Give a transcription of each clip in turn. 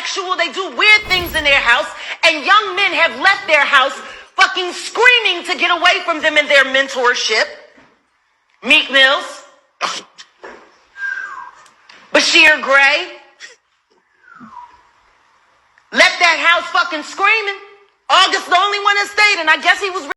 sexual, they do weird things in their house, and young men have left their house fucking screaming to get away from them in their mentorship. Meek Mills. Bashir Gray. Left that house fucking screaming. August the only one that stayed, and I guess he was...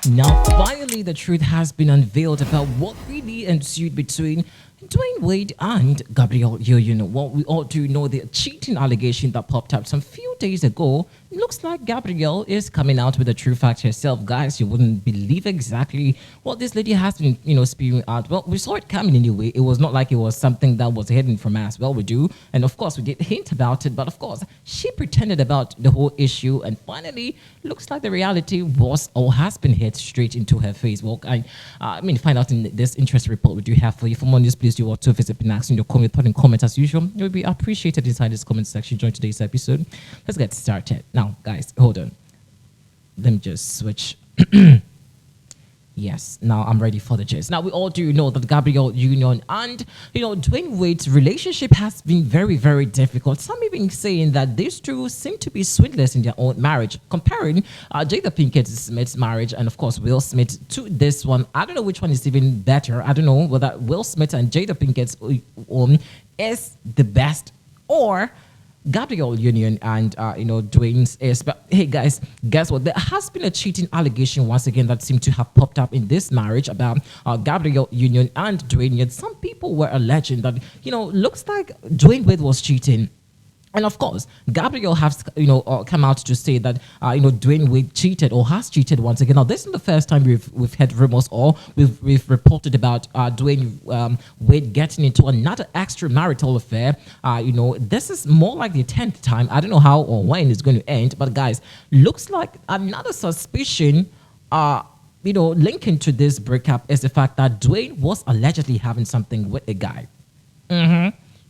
Now, finally, the truth has been unveiled about what really ensued between Dwayne Wade and Gabrielle. Well, we all do know the cheating allegation that popped up some few days ago. Looks like Gabrielle is coming out with the true facts herself. Guys, you wouldn't believe exactly what this lady has been, spewing out. Well, we saw it coming anyway. It was not like it was something that was hidden from us. Well, we do. And of course, we did hint about it. But of course, she pretended about the whole issue. And finally, looks like the reality was or has been hit straight into her face. Well, find out in this interest report we do have for you. For more news, please do also visit Pinax in your comment, put in comments as usual. It would be appreciated inside this comment section. Join today's episode. Let's get started. Now, guys, hold on. Let me just switch. Yes, now I'm ready for the gist. Now, we all do know that Gabrielle Union and, Dwayne Wade's relationship has been very, very difficult. Some even saying that these two seem to be sweetless in their own marriage. Comparing Jada Pinkett Smith's marriage and, of course, Will Smith to this one. I don't know which one is even better. I don't know whether Will Smith and Jada Pinkett's is the best or Gabrielle Union and Dwayne's is. But hey guys, guess what? There has been a cheating allegation once again that seemed to have popped up in this marriage about Gabrielle Union and Dwayne. Yet some people were alleging that looks like Dwayne Wade was cheating. And of course, Gabrielle has, come out to say that, Dwayne Wade cheated or has cheated once again. Now, this isn't the first time we've had rumors or we've reported about Dwayne Wade getting into another extramarital affair. This is more like the 10th time. I don't know how or when it's going to end, but guys, looks like another suspicion, linking to this breakup is the fact that Dwayne was allegedly having something with a guy.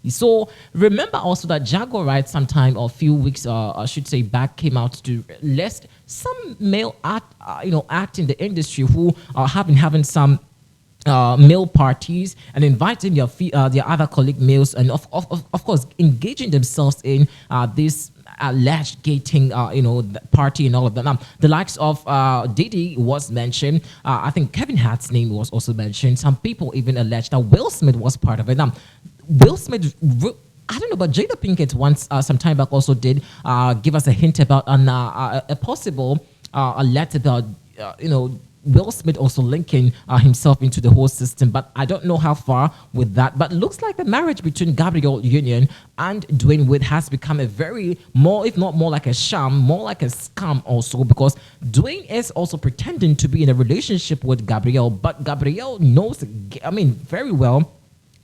So remember also that Jaguar Wright sometime or a few weeks, I should say back, came out to list some male act in the industry who have been having some male parties and inviting their other colleague males and of course engaging themselves in this alleged gating, party and all of that. The likes of Diddy was mentioned. I think Kevin Hart's name was also mentioned. Some people even alleged that Will Smith was part of it. Will Smith, I don't know, but Jada Pinkett once, some time back, also did give us a hint about a possible alert about, Will Smith also linking himself into the whole system. But I don't know how far with that. But looks like the marriage between Gabrielle Union and Dwayne Wade has become a very more, if not more like a sham, more like a scam also, because Dwayne is also pretending to be in a relationship with Gabrielle. But Gabrielle knows, very well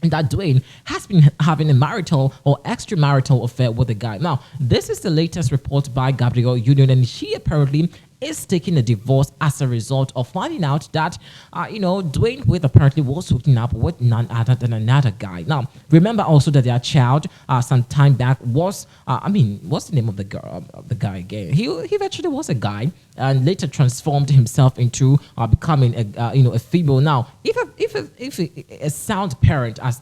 that Dwayne has been having a marital or extramarital affair with a guy. Now, this is the latest report by Gabrielle Union, and she apparently is taking a divorce as a result of finding out that, Dwayne Wade apparently was hooking up with none other than another guy. Now, remember also that their child some time back was, what's the name of the girl, the guy again? He eventually was a guy and later transformed himself into becoming a female. Now, if a sound parent as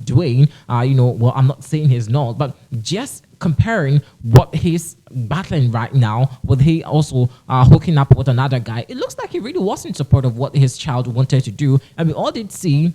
Dwayne, I'm not saying he's not, but just comparing what he's battling right now with he also hooking up with another guy, it looks like he really was in support of what his child wanted to do, and we all did see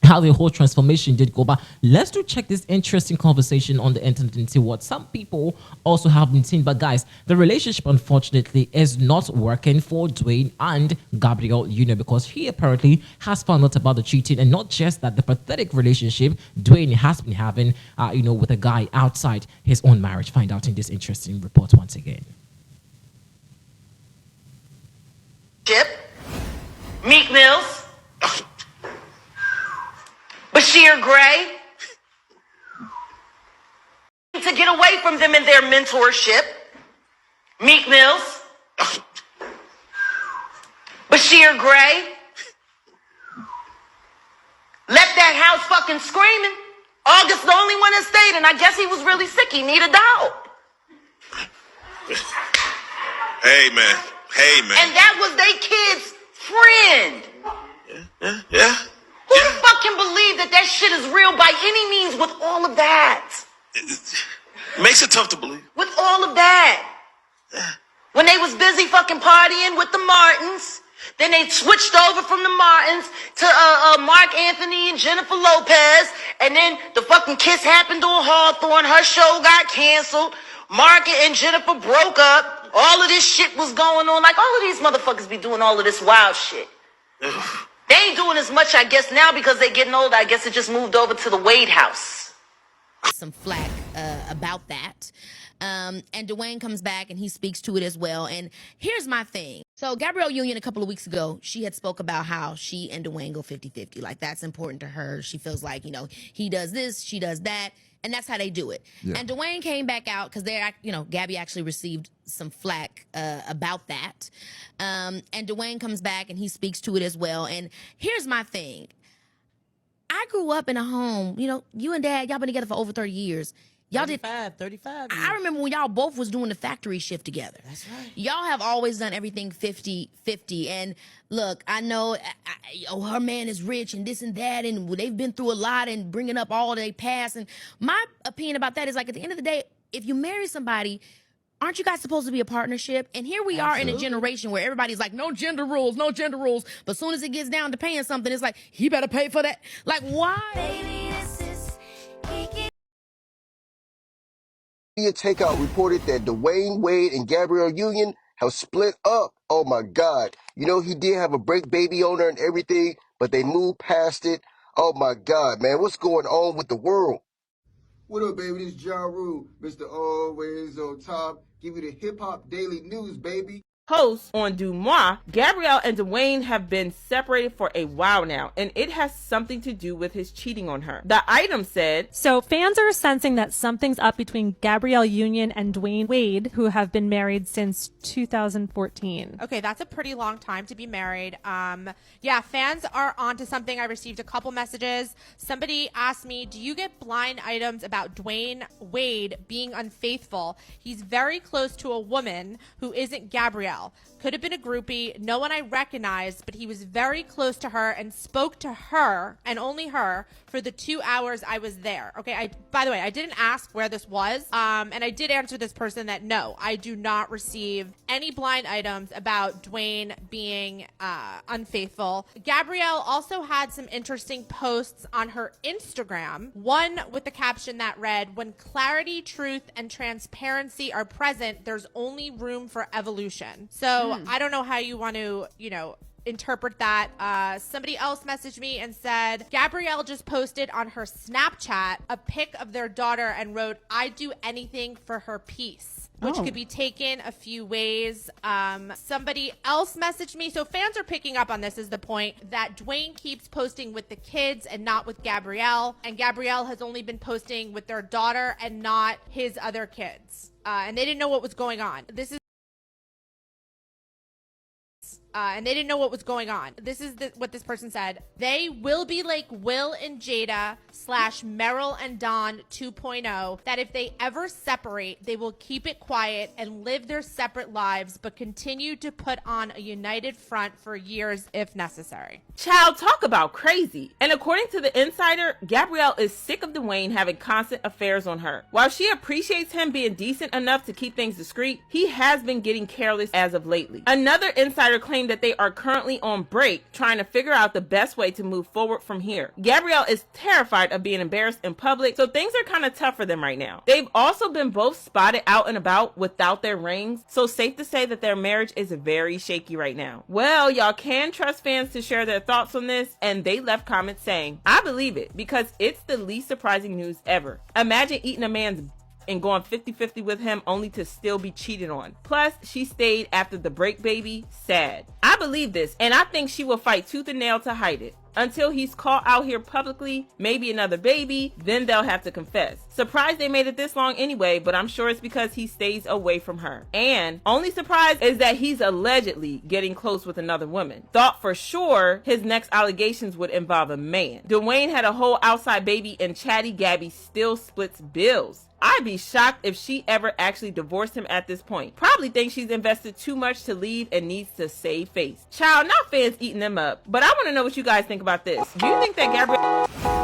how the whole transformation did go. But let's do check this interesting conversation on the internet and see what some people also have been seeing. But guys, the relationship unfortunately is not working for Dwayne and Gabrielle Union, because he apparently has found out about the cheating, and not just that, the pathetic relationship Dwayne has been having with a guy outside his own marriage. Find out in this interesting report once again. Meek Mills. Bashir Gray, to get away from them in their mentorship. Meek Mills. Bashir Gray left that house fucking screaming. August the only one that stayed, and I guess he was really sick. He needed dog. Hey man. And that was they kids' Friend. Yeah. Who fucking believe that that shit is real by any means with all of that? It makes it tough to believe. With all of that. When they was busy fucking partying with the Martins, then they switched over from the Martins to Mark Anthony and Jennifer Lopez, and then the fucking kiss happened on Hawthorne. Her show got canceled. Mark and Jennifer broke up. All of this shit was going on. Like, all of these motherfuckers be doing all of this wild shit. They ain't doing as much, I guess, now because they getting older. I guess it just moved over to the Wade house. Some flack about that. And Dwayne comes back and he speaks to it as well. And here's my thing. So Gabrielle Union, a couple of weeks ago, she had spoke about how she and Dwayne go 50-50. Like, that's important to her. She feels like, you know, he does this, she does that. And that's how they do it. Yeah. And Dwayne came back out because they're, you know, Gabby actually received some flack about that. And Dwayne comes back and he speaks to it as well. And here's my thing. I grew up in a home, you know, you and Dad, y'all been together for over 30 years. Y'all 35 years. I remember when y'all both was doing the factory shift together. That's right. Y'all have always done everything 50-50. And look, I know her man is rich and this and that, and they've been through a lot and bringing up all their past. And my opinion about that is, like, at the end of the day, if you marry somebody, aren't you guys supposed to be a partnership? And here we are in a generation where everybody's like, no gender rules, no gender rules. But as soon as it gets down to paying something, it's like, he better pay for that. Like, why? Media Takeout reported that Dwayne Wade and Gabrielle Union have split up. Oh my God. You know, he did have a break baby on her and everything, but they moved past it. Oh my God, man. What's going on with the world? What up, baby? This Ja Rule, Mr. Always on Top. Give you the hip-hop daily news, baby. Host on Du Moi, Gabrielle and Dwayne have been separated for a while now, and it has something to do with his cheating on her. The item said, so fans are sensing that something's up between Gabrielle Union and Dwayne Wade, who have been married since 2014. Okay, that's a pretty long time to be married. Yeah, fans are onto something. I received a couple messages. Somebody asked me, do you get blind items about Dwayne Wade being unfaithful? He's very close to a woman who isn't Gabrielle. Could have been a groupie, no one I recognized, but he was very close to her and spoke to her and only her for the 2 hours I was there. Okay, by the way, I didn't ask where this was, and I did answer this person that no, I do not receive any blind items about Dwayne being unfaithful. Gabrielle also had some interesting posts on her Instagram, one with the caption that read, when clarity, truth, and transparency are present, there's only room for evolution. So I don't know how you want to, you know, interpret that. Somebody else messaged me and said, Gabrielle just posted on her Snapchat a pic of their daughter and wrote, I'd do anything for her peace, which could be taken a few ways. Somebody else messaged me. So fans are picking up on this, is the point, that Dwayne keeps posting with the kids and not with Gabrielle. And Gabrielle has only been posting with their daughter and not his other kids. And they didn't know what was going on. This is what this person said. They will be like Will and Jada / Meryl and Dawn 2.0, that if they ever separate, they will keep it quiet and live their separate lives, but continue to put on a united front for years if necessary. child, talk about crazy. And according to the insider, Gabrielle is sick of Dwayne having constant affairs on her. While she appreciates him being decent enough to keep things discreet, he has been getting careless as of lately. Another insider claimed that they are currently on break, trying to figure out the best way to move forward from here. Gabrielle is terrified of being embarrassed in public, so things are kind of tough for them right now. They've also been both spotted out and about without their rings, so safe to say that their marriage is very shaky right now. Well, y'all can trust fans to share their thoughts on this, and they left comments saying, I believe it, because it's the least surprising news ever. Imagine eating a man's and going 50-50 with him only to still be cheated on. Plus, she stayed after the break baby. Sad. I believe this, and I think she will fight tooth and nail to hide it. Until he's caught out here publicly, maybe another baby, then they'll have to confess. Surprised they made it this long anyway, but I'm sure it's because he stays away from her. And only surprise is that he's allegedly getting close with another woman. Thought for sure his next allegations would involve a man. Dwayne had a whole outside baby and Chatty Gabby still splits bills. I'd be shocked if she ever actually divorced him at this point. Probably thinks she's invested too much to leave and needs to save face. Child, not fans eating them up, but I want to know what you guys think about this. Do you think that Gabrielle...